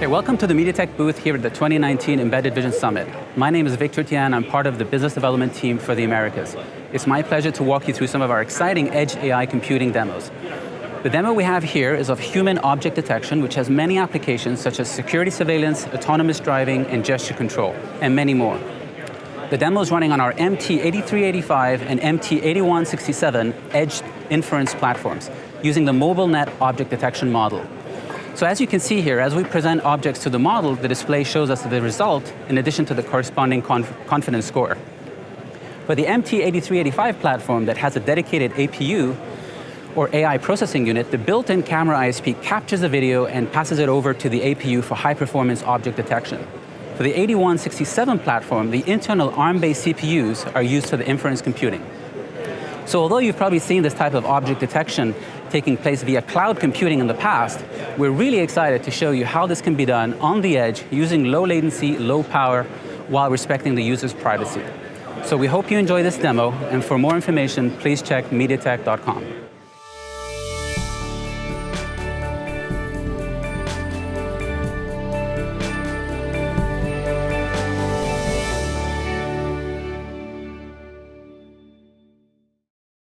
Hey, welcome to the MediaTek booth here at the 2019 Embedded Vision Summit. My name is Tyan. I'm part of the business development team for the Americas. It's my pleasure to walk you through some of our exciting edge AI computing demos. The demo we have here is of human object detection, which has many applications such as security surveillance, autonomous driving, and gesture control, and many more. The demo is running on our MT8385 and MT8167 edge inference platforms, using the MobileNet object detection model. So as you can see here, as we present objects to the model, the display shows us the result in addition to the corresponding confidence score. For the MT8385 platform that has a dedicated APU, or AI processing unit, the built-in camera ISP captures the video and passes it over to the APU for high-performance object detection. For the 8167 platform, the internal ARM-based CPUs are used for the inference computing. So although you've probably seen this type of object detection taking place via cloud computing in the past, we're really excited to show you how this can be done on the edge using low latency, low power, while respecting the user's privacy. So we hope you enjoy this demo, and for more information, please check MediaTek.com.